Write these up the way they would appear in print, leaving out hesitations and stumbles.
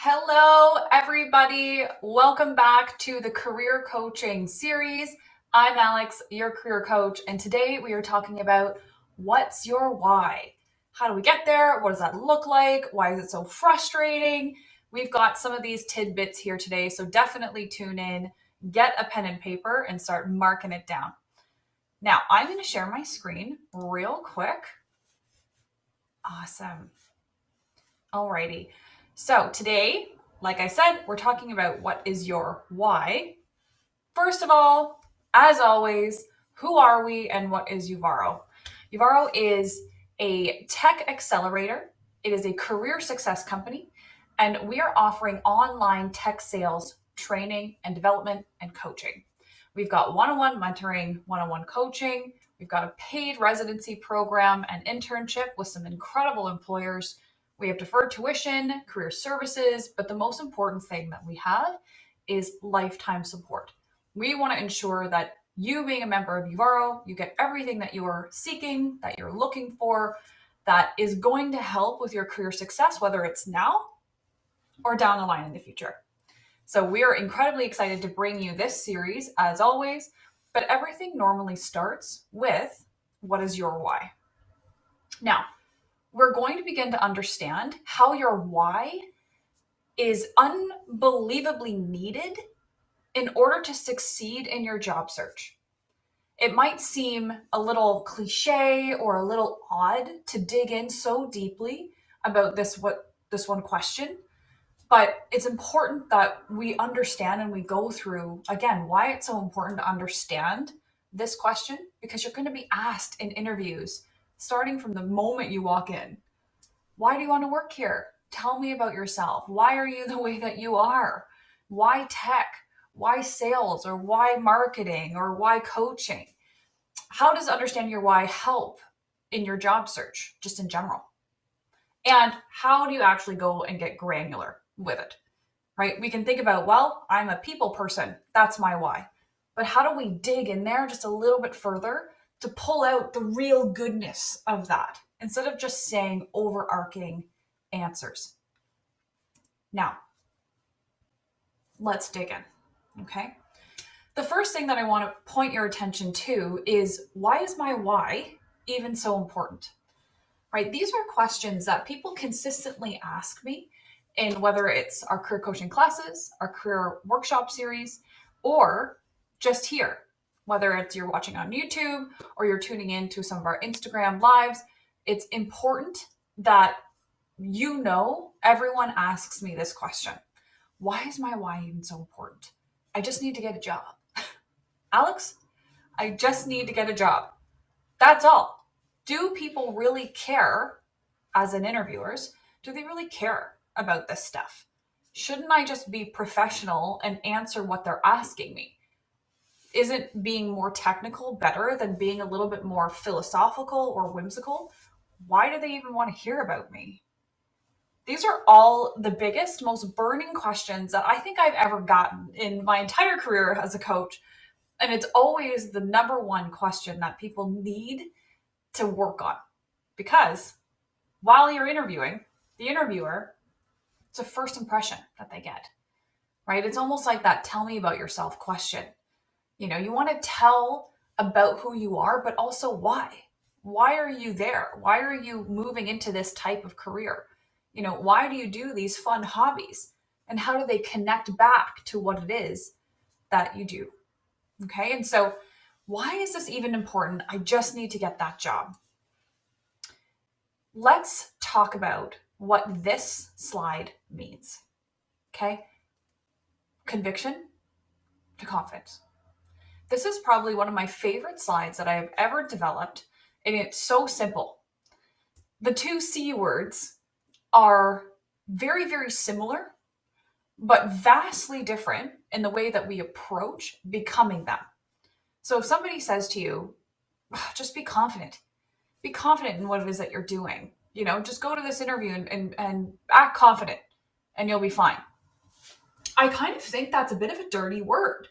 Hello, everybody. Welcome back to the Career Coaching Series. I'm Alex, your career coach, and today we are talking about what's your why? How do we get there? What does that look like? Why is it so frustrating? We've got some of these tidbits here today, so definitely tune in, get a pen and paper, and start marking it down. Now, I'm going to share my screen real quick. Awesome. Alrighty. So today, like I said, we're talking about what is your why. First of all, as always, who are we and what is Uvaro? Uvaro is a tech accelerator. It is a career success company, and we are offering online tech sales training and development and coaching. We've got one-on-one mentoring, one-on-one coaching. We've got a paid residency program and internship with some incredible employers. We have deferred tuition, career services, but the most important thing that we have is lifetime support. We want to ensure that you being a member of Uvaro, you get everything that you are seeking, that you're looking for, that is going to help with your career success, whether it's now or down the line in the future. So we are incredibly excited to bring you this series as always, but everything normally starts with what is your why? Now, we're going to begin to understand how your why is unbelievably needed in order to succeed in your job search. It might seem a little cliche or a little odd to dig in so deeply about this one question, but it's important that we understand and we go through, again, why it's so important to understand this question, because you're going to be asked in interviews starting from the moment you walk in. Why do you want to work here? Tell me about yourself. Why are you the way that you are? Why tech? Why sales? Or why marketing? Or why coaching? How does understanding your why help in your job search, just in general? And how do you actually go and get granular with it, right? We can think about, well, I'm a people person. That's my why. But how do we dig in there just a little bit further to pull out the real goodness of that instead of just saying overarching answers? Now, let's dig in, okay? The first thing that I want to point your attention to is, why is my why even so important? Right? These are questions that people consistently ask me in whether it's our career coaching classes, our career workshop series, or just here, whether it's you're watching on YouTube or you're tuning in to some of our Instagram lives. It's important that you know everyone asks me this question. Why is my why even so important? I just need to get a job. Alex, I just need to get a job. That's all. Do people really care, as in interviewers, do they really care about this stuff? Shouldn't I just be professional and answer what they're asking me? Isn't being more technical better than being a little bit more philosophical or whimsical? Why do they even want to hear about me? These are all the biggest, most burning questions that I think I've ever gotten in my entire career as a coach. And it's always the number one question that people need to work on, because while you're interviewing, the interviewer, it's a first impression that they get, right? It's almost like that tell me about yourself question. You know, you want to tell about who you are, but also why. Why are you there? Why are you moving into this type of career? You know, why do you do these fun hobbies? And how do they connect back to what it is that you do? Okay, and so why is this even important? I just need to get that job. Let's talk about what this slide means. Okay, conviction to confidence. This is probably one of my favorite slides that I have ever developed, and it's so simple. The two C words are very, very similar, but vastly different in the way that we approach becoming them. So if somebody says to you, just be confident in what it is that you're doing, you know, just go to this interview and act confident and you'll be fine. I kind of think that's a bit of a dirty word.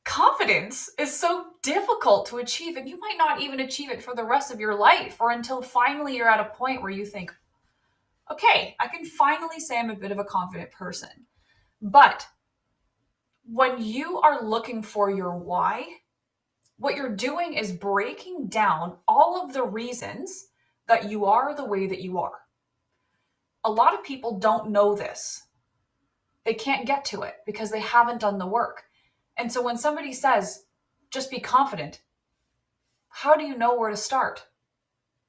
Confidence is so difficult to achieve, and you might not even achieve it for the rest of your life, or until finally you're at a point where you think, okay, I can finally say I'm a bit of a confident person. But when you are looking for your why, what you're doing is breaking down all of the reasons that you are the way that you are. A lot of people don't know this. They can't get to it because they haven't done the work. And so when somebody says, just be confident, how do you know where to start?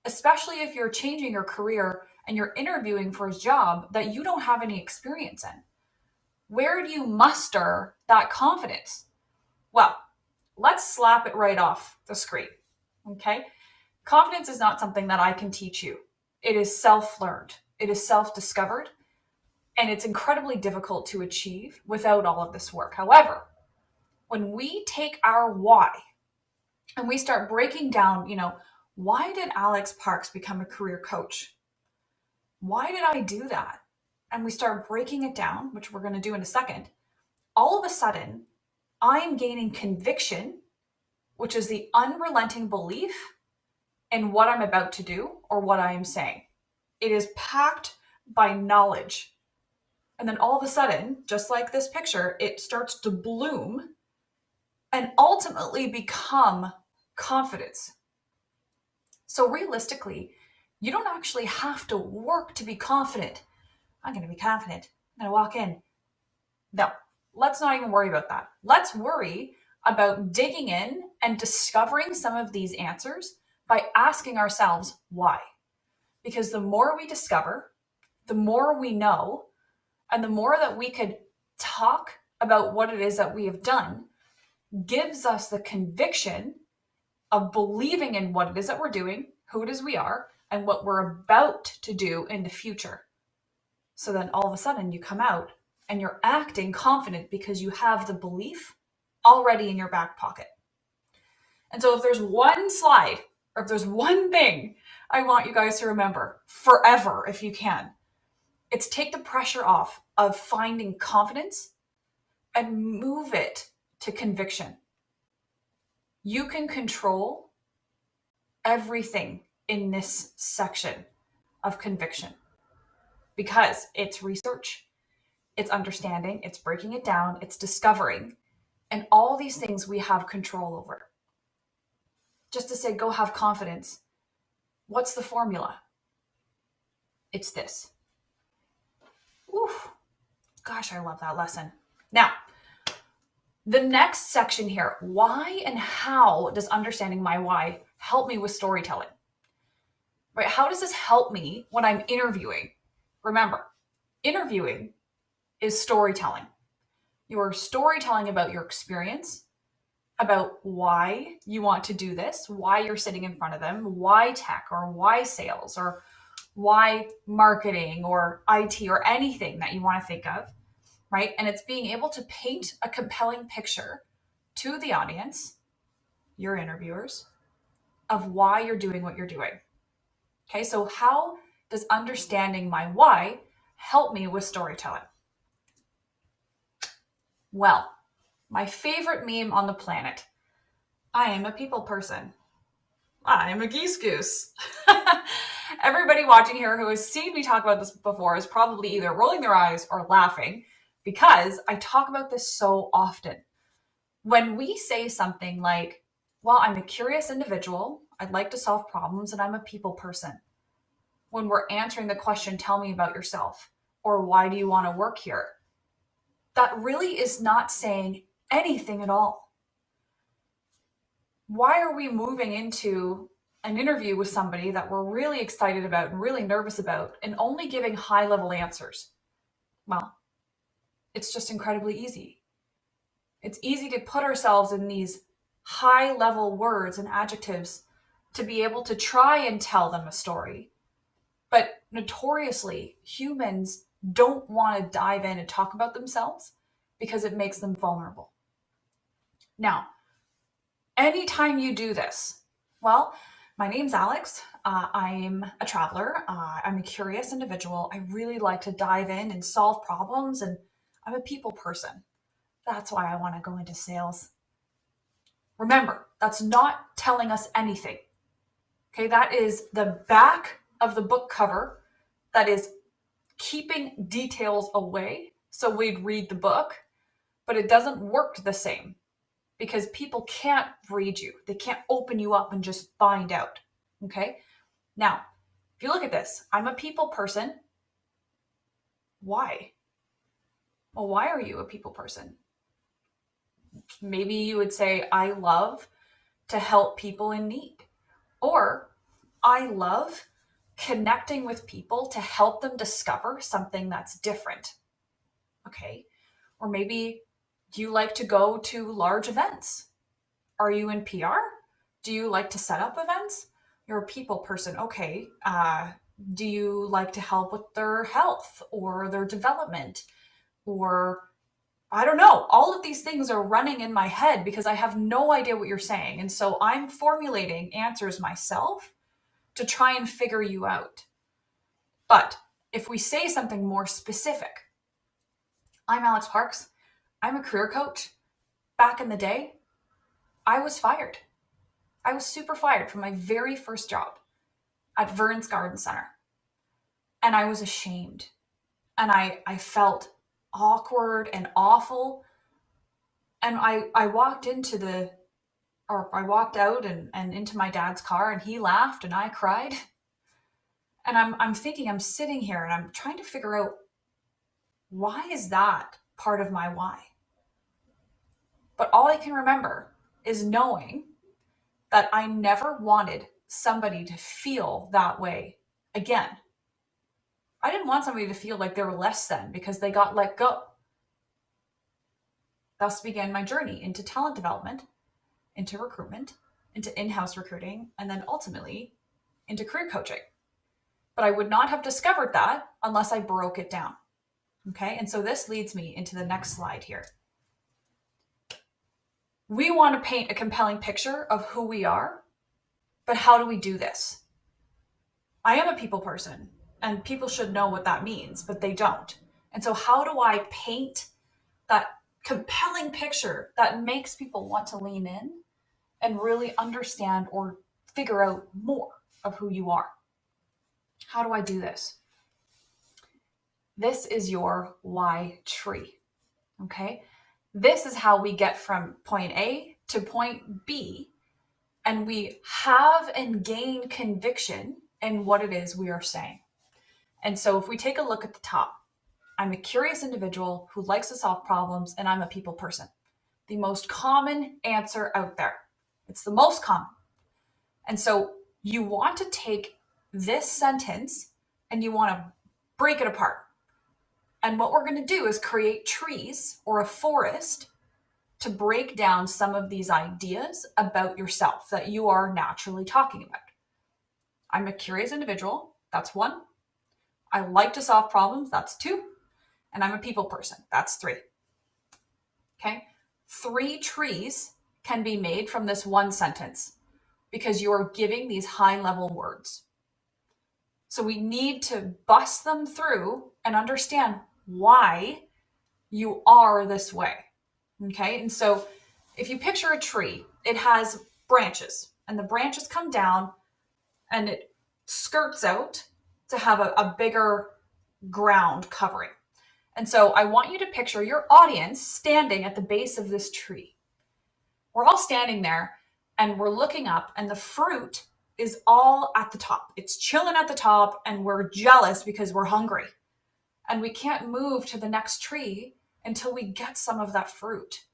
Especially if you're changing your career and you're interviewing for a job that you don't have any experience in. Where do you muster that confidence? Well, let's slap it right off the screen. Okay? Confidence is not something that I can teach you. It is self-learned. It is self-discovered. And it's incredibly difficult to achieve without all of this work. However, when we take our why and we start breaking down, why did Alyx Parks become a career coach? Why did I do that? And we start breaking it down, which we're going to do in a second. All of a sudden, I'm gaining conviction, which is the unrelenting belief in what I'm about to do or what I am saying. It is packed by knowledge. And then all of a sudden, just like this picture, it starts to bloom and ultimately become confidence. So realistically, you don't actually have to work to be confident. I'm going to be confident. I'm going to walk in. No, let's not even worry about that. Let's worry about digging in and discovering some of these answers by asking ourselves why. Because the more we discover, the more we know, and the more that we could talk about what it is that we have done, gives us the conviction of believing in what it is that we're doing, who it is we are, and what we're about to do in the future. So then all of a sudden you come out and you're acting confident because you have the belief already in your back pocket. And so if there's one slide or if there's one thing I want you guys to remember forever, if you can, it's take the pressure off of finding confidence and move it to conviction. You can control everything in this section of conviction because it's research, it's understanding, it's breaking it down, it's discovering, and all these things we have control over. Just to say, go have confidence. What's the formula? It's this. Oof. Gosh, I love that lesson. Now, the next section here, why and how does understanding my why help me with storytelling? Right? How does this help me when I'm interviewing? Remember, interviewing is storytelling. You are storytelling about your experience, about why you want to do this, why you're sitting in front of them, why tech or why sales or why marketing or IT or anything that you want to think of, right? And it's being able to paint a compelling picture to the audience, your interviewers, of why you're doing what you're doing. Okay, so how does understanding my why help me with storytelling? Well, my favorite meme on the planet. I am a people person. I am a geese goose. Everybody watching here who has seen me talk about this before is probably either rolling their eyes or laughing because I talk about this so often. When we say something like, well, I'm a curious individual, I'd like to solve problems, and I'm a people person. When we're answering the question, tell me about yourself, or why do you want to work here? That really is not saying anything at all. Why are we moving into an interview with somebody that we're really excited about and really nervous about and only giving high-level answers? Well, it's just incredibly easy. It's easy to put ourselves in these high-level words and adjectives to be able to try and tell them a story. But notoriously, humans don't want to dive in and talk about themselves because it makes them vulnerable. Now, anytime you do this, well, my name's Alyx. I'm a traveler. I'm a curious individual. I really like to dive in and solve problems, and I'm a people person. That's why I want to go into sales. Remember, that's not telling us anything. Okay, that is the back of the book cover that is keeping details away so we'd read the book, but it doesn't work the same because people can't read you. They can't open you up and just find out. Okay? Now, if you look at this, I'm a people person. Why? Well, why are you a people person? Maybe you would say, I love to help people in need. Or I love connecting with people to help them discover something that's different. Okay. Or maybe you like to go to large events. Are you in PR? Do you like to set up events? You're a people person. Okay. Do you like to help with their health or their development? Or I don't know. All of these things are running in my head because I have no idea what you're saying. And so I'm formulating answers myself to try and figure you out. But if we say something more specific, I'm Alyx Parks. I'm a career coach. Back in the day, I was fired. I was super fired from my very first job at Vern's Garden Center. And I was ashamed. And I felt awkward and awful. And I walked out and into my dad's car, and he laughed and I cried. And I'm thinking, I'm sitting here and I'm trying to figure out, why is that part of my why? But all I can remember is knowing that I never wanted somebody to feel that way again. I didn't want somebody to feel like they were less than because they got let go. Thus began my journey into talent development, into recruitment, into in-house recruiting, and then ultimately into career coaching. But I would not have discovered that unless I broke it down. Okay, and so this leads me into the next slide here. We want to paint a compelling picture of who we are, but how do we do this? I am a people person, and people should know what that means, but they don't. And so how do I paint that compelling picture that makes people want to lean in and really understand or figure out more of who you are? How do I do this? This is your why tree, okay? This is how we get from point A to point B, and we have and gain conviction in what it is we are saying. And so if we take a look at the top, I'm a curious individual who likes to solve problems, and I'm a people person. The most common answer out there. It's the most common. And so you want to take this sentence and you want to break it apart. And what we're going to do is create trees or a forest to break down some of these ideas about yourself that you are naturally talking about. I'm a curious individual. That's 1. I like to solve problems. That's 2. And I'm a people person. That's 3. Okay. 3 trees can be made from this one sentence because you are giving these high-level words. So we need to bust them through and understand why you are this way. Okay. And so if you picture a tree, it has branches, and the branches come down and it skirts out to have a bigger ground covering. And so I want you to picture your audience standing at the base of this tree. We're all standing there and we're looking up, and the fruit is all at the top. It's chilling at the top, and we're jealous because we're hungry. And we can't move to the next tree until we get some of that fruit.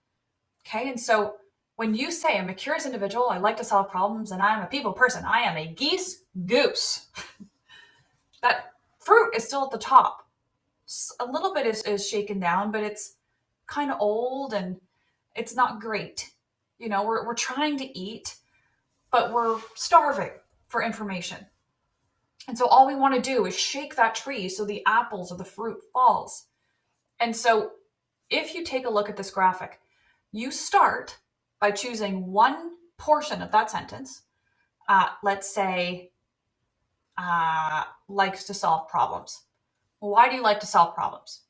Okay, and so when you say, I'm a curious individual, I like to solve problems, and I'm a people person, I am a geese goose, that fruit is still at the top. A little bit is shaken down, but it's kind of old and it's not great. You know, we're trying to eat, but we're starving for information. And so all we want to do is shake that tree so the apples or the fruit falls. And so if you take a look at this graphic, you start by choosing one portion of that sentence. Let's say, likes to solve problems. Well, why do you like to solve problems?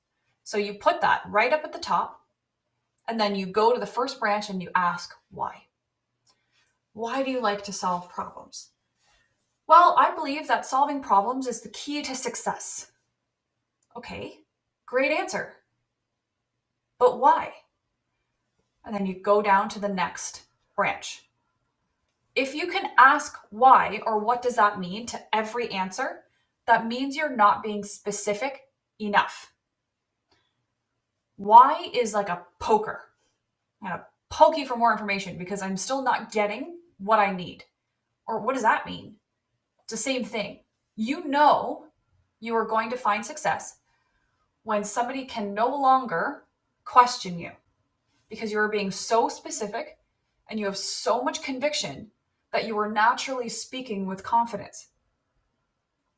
So you put that right up at the top, and then you go to the first branch and you ask why. Why do you like to solve problems? Well, I believe that solving problems is the key to success. Okay, great answer. But why? And then you go down to the next branch. If you can ask why or what does that mean to every answer, that means you're not being specific enough. Why is like a poker. I'm going to poke you for more information because I'm still not getting what I need. Or what does that mean? It's the same thing. You know you are going to find success when somebody can no longer question you because you are being so specific and you have so much conviction that you are naturally speaking with confidence.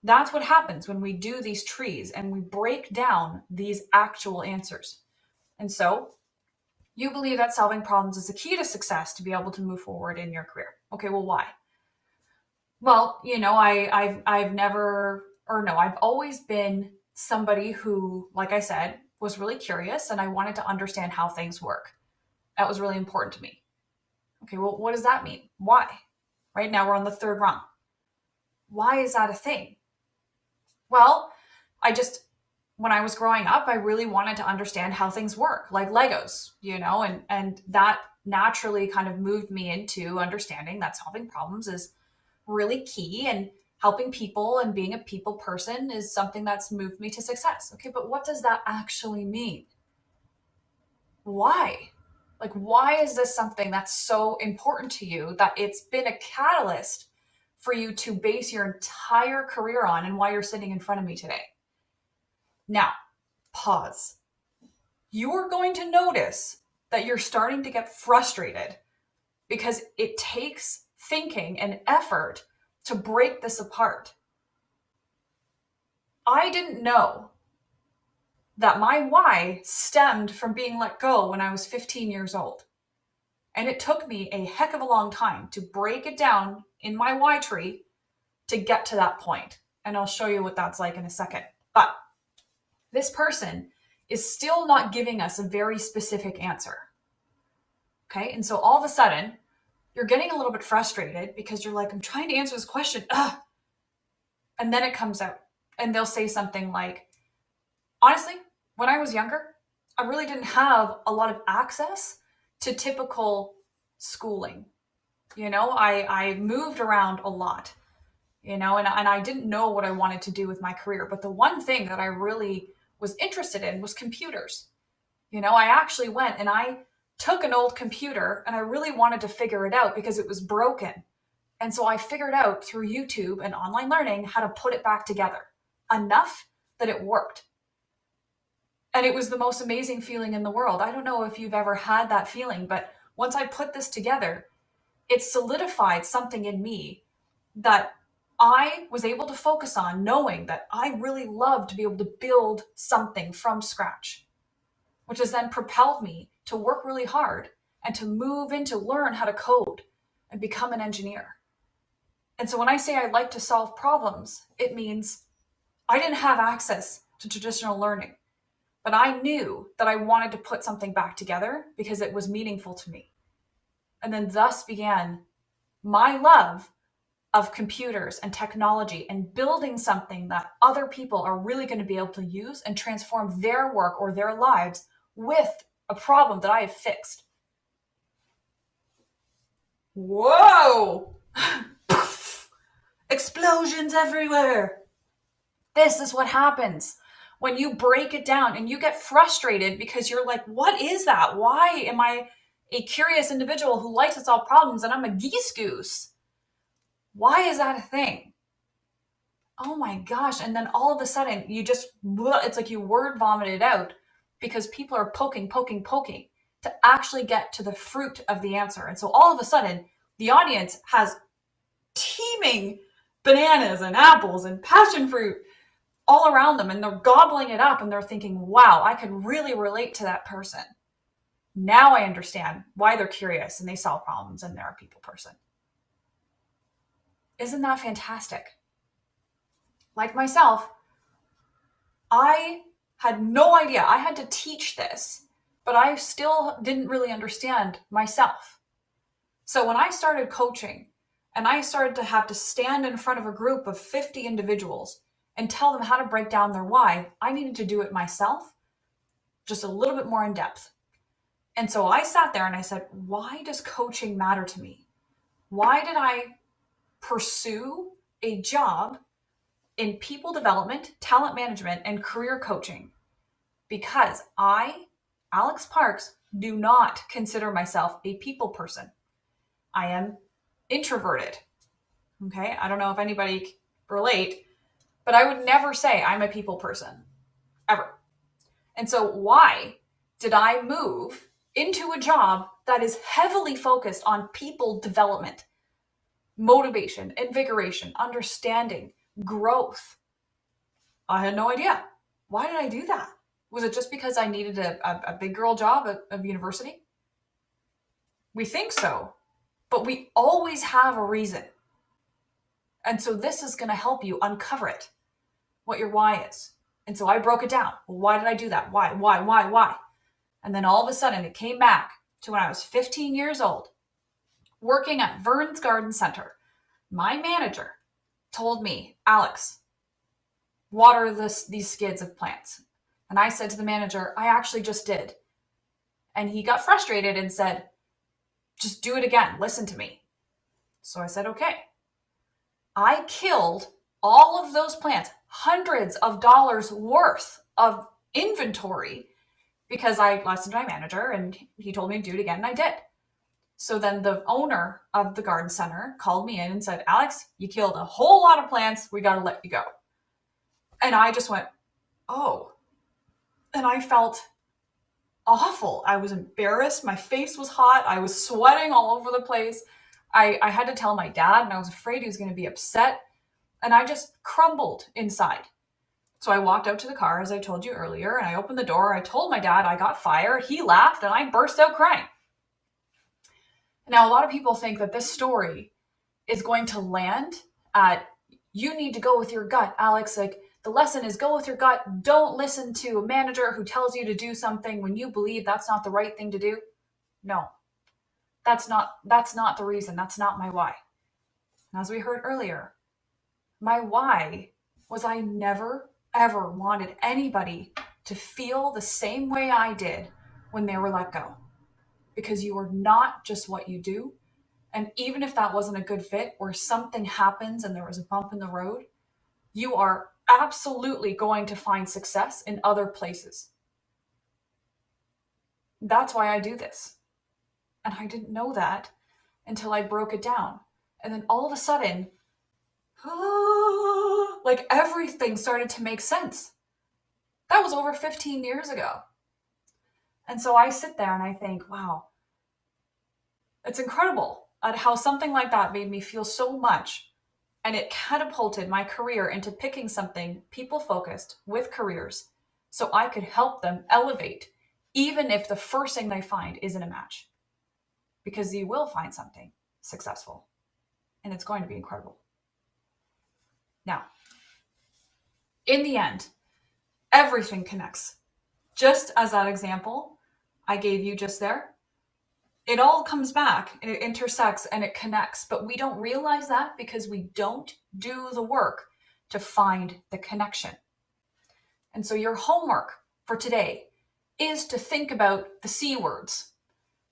That's what happens when we do these trees and we break down these actual answers. And so you believe that solving problems is the key to success to be able to move forward in your career. Okay, well, why? Well, I've always been somebody who, like I said, was really curious and I wanted to understand how things work. That was really important to me. Okay, well, what does that mean? Why? Right now we're on the third rung. Why is that a thing? Well, when I was growing up, I really wanted to understand how things work, like Legos, and that naturally kind of moved me into understanding that solving problems is really key and helping people and being a people person is something that's moved me to success. Okay, but what does that actually mean? Why? Like, why is this something that's so important to you that it's been a catalyst for you to base your entire career on and why you're sitting in front of me today? Now, pause. You're going to notice that you're starting to get frustrated because it takes thinking and effort to break this apart. I didn't know that my why stemmed from being let go when I was 15 years old. And it took me a heck of a long time to break it down in my why tree to get to that point. And I'll show you what that's like in a second. But this person is still not giving us a very specific answer. Okay, and so all of a sudden, you're getting a little bit frustrated because you're like, I'm trying to answer this question. Ugh. And then it comes out and they'll say something like, honestly, when I was younger, I really didn't have a lot of access to typical schooling. I moved around a lot, and I didn't know what I wanted to do with my career. But the one thing that I really was interested in was computers. I actually went and I took an old computer and I really wanted to figure it out because it was broken. And so I figured out through YouTube and online learning how to put it back together enough that it worked. And it was the most amazing feeling in the world. I don't know if you've ever had that feeling, but once I put this together, it solidified something in me that I was able to focus on, knowing that I really love to be able to build something from scratch, which has then propelled me to work really hard and to move into learn how to code and become an engineer. And so when I say I like to solve problems, it means I didn't have access to traditional learning, but I knew that I wanted to put something back together because it was meaningful to me. And then thus began my love of computers and technology and building something that other people are really going to be able to use and transform their work or their lives with a problem that I have fixed. Whoa! Explosions everywhere. This is what happens when you break it down and you get frustrated because you're like, what is that? Why am I a curious individual who likes to solve problems and I'm a geese goose? Why is that a thing? Oh my gosh. And then all of a sudden it's like you word vomited out because people are poking to actually get to the fruit of the answer. And so all of a sudden the audience has teeming bananas and apples and passion fruit all around them and they're gobbling it up and they're thinking, wow, I could really relate to that person. Now I understand why they're curious and they solve problems and they're a people person. Isn't that fantastic? Like myself, I had no idea. I had to teach this, but I still didn't really understand myself. So when I started coaching and I started to have to stand in front of a group of 50 individuals and tell them how to break down their why, I needed to do it myself, just a little bit more in depth. And so I sat there and I said, why does coaching matter to me? Why did I pursue a job in people development, talent management, and career coaching? Because I, Alyx Parks, do not consider myself a people person. I am introverted. Okay, I don't know if anybody can relate, but I would never say I'm a people person, ever. And so why did I move into a job that is heavily focused on people development, motivation, invigoration, understanding, growth? I had no idea. Why did I do that? Was it just because I needed a big girl job at university? We think so, but we always have a reason. And so this is going to help you uncover it, what your why is. And so I broke it down. Well, why did I do that? Why? And then all of a sudden it came back to when I was 15 years old, working at Vern's Garden Center. My manager told me, Alyx, water these skids of plants. And I said to the manager, I actually just did. And he got frustrated and said, just do it again. Listen to me. So I said, okay. I killed all of those plants, hundreds of dollars worth of inventory, because I listened to my manager and he told me to do it again, and I did. So then the owner of the garden center called me in and said, Alyx, you killed a whole lot of plants. We got to let you go. And I just went, oh. And I felt awful. I was embarrassed. My face was hot. I was sweating all over the place. I had to tell my dad, and I was afraid he was going to be upset. And I just crumbled inside. So I walked out to the car, as I told you earlier, and I opened the door. I told my dad I got fired. He laughed, and I burst out crying. Now, a lot of people think that this story is going to land at, you need to go with your gut, Alyx. Like, the lesson is go with your gut. Don't listen to a manager who tells you to do something when you believe that's not the right thing to do. No, that's not the reason. That's not my why. And as we heard earlier, my why was I never, ever wanted anybody to feel the same way I did when they were let go. Because you are not just what you do. And even if that wasn't a good fit, or something happens and there was a bump in the road, you are absolutely going to find success in other places. That's why I do this. And I didn't know that until I broke it down. And then all of a sudden, like everything started to make sense. That was over 15 years ago. And so I sit there and I think, wow, it's incredible at how something like that made me feel so much. And it catapulted my career into picking something people-focused with careers so I could help them elevate, even if the first thing they find isn't a match. Because you will find something successful, and it's going to be incredible. Now, in the end, everything connects. Just as that example I gave you just there, it all comes back and it intersects and it connects, but we don't realize that because we don't do the work to find the connection. And so your homework for today is to think about the C words: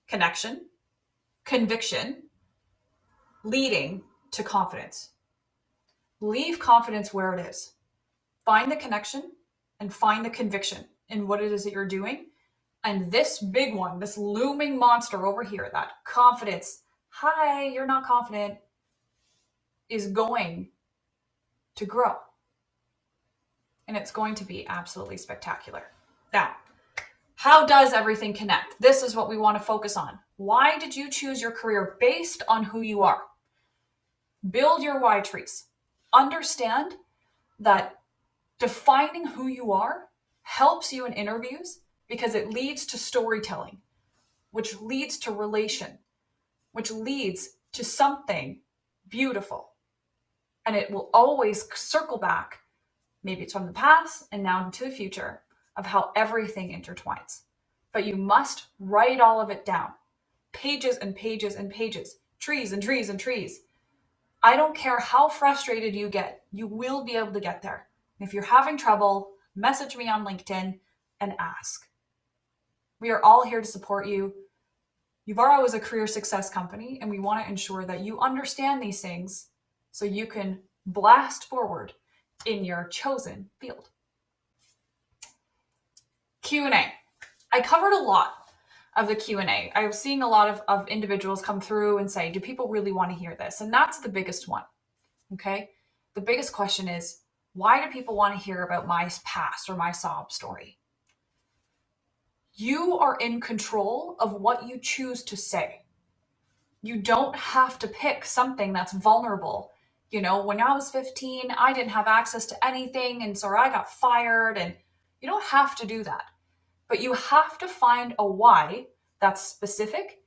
connection, conviction, leading to confidence. Leave confidence where it is. Find the connection and find the conviction in what it is that you're doing. And this big one, this looming monster over here, that confidence, hi, you're not confident, is going to grow. And it's going to be absolutely spectacular. Now, how does everything connect? This is what we want to focus on. Why did you choose your career based on who you are? Build your why trees. Understand that defining who you are helps you in interviews, because it leads to storytelling, which leads to relation, which leads to something beautiful. And it will always circle back. Maybe it's from the past and now into the future of how everything intertwines. But you must write all of it down. Pages and pages and pages. Trees and trees and trees. I don't care how frustrated you get. You will be able to get there. And if you're having trouble, message me on LinkedIn and ask. We are all here to support you. Uvaro is a career success company, and we want to ensure that you understand these things so you can blast forward in your chosen field. Q&A. I covered a lot of the Q&A. I was seeing a lot of individuals come through and say, do people really want to hear this? And that's the biggest one, okay? The biggest question is, why do people want to hear about my past or my sob story? You are in control of what you choose to say. You don't have to pick something that's vulnerable. You know, when I was 15, I didn't have access to anything, and so I got fired, and you don't have to do that. But you have to find a why that's specific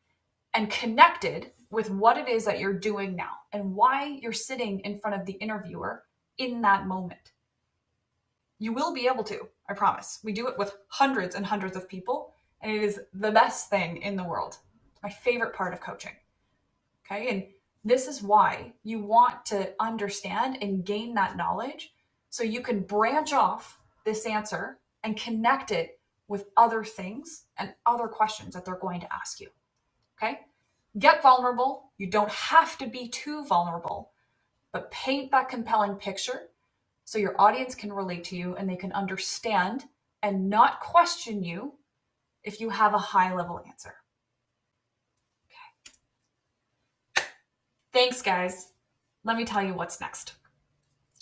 and connected with what it is that you're doing now and why you're sitting in front of the interviewer in that moment. You will be able to, I promise. We do it with hundreds and hundreds of people, and it is the best thing in the world. It's my favorite part of coaching. Okay, and this is why you want to understand and gain that knowledge so you can branch off this answer and connect it with other things and other questions that they're going to ask you. Okay, get vulnerable. You don't have to be too vulnerable, but paint that compelling picture so your audience can relate to you and they can understand and not question you if you have a high level answer. Thanks, guys. Let me tell you what's next.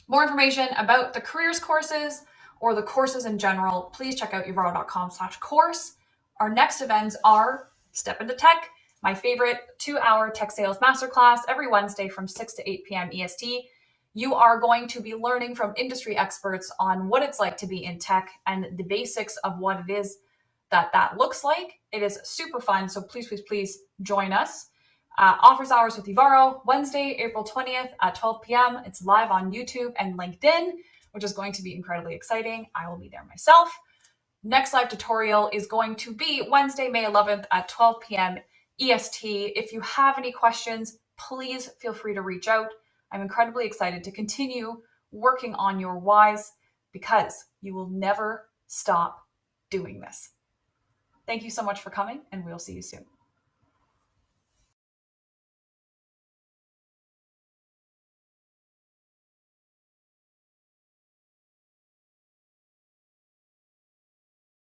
More information about the careers courses or the courses in general, please check out uvaro.com/course. Our next events are Step into Tech, my favorite 2-hour tech sales masterclass every Wednesday from 6 to 8 p.m. EST. You are going to be learning from industry experts on what it's like to be in tech and the basics of what it is that looks like. It is super fun, so please, please, please join us. Offers Hours with Uvaro, Wednesday, April 20th at 12 p.m. It's live on YouTube and LinkedIn, which is going to be incredibly exciting. I will be there myself. Next live tutorial is going to be Wednesday, May 11th at 12 p.m. EST. If you have any questions, please feel free to reach out. I'm incredibly excited to continue working on your whys because you will never stop doing this. Thank you so much for coming, and we'll see you soon.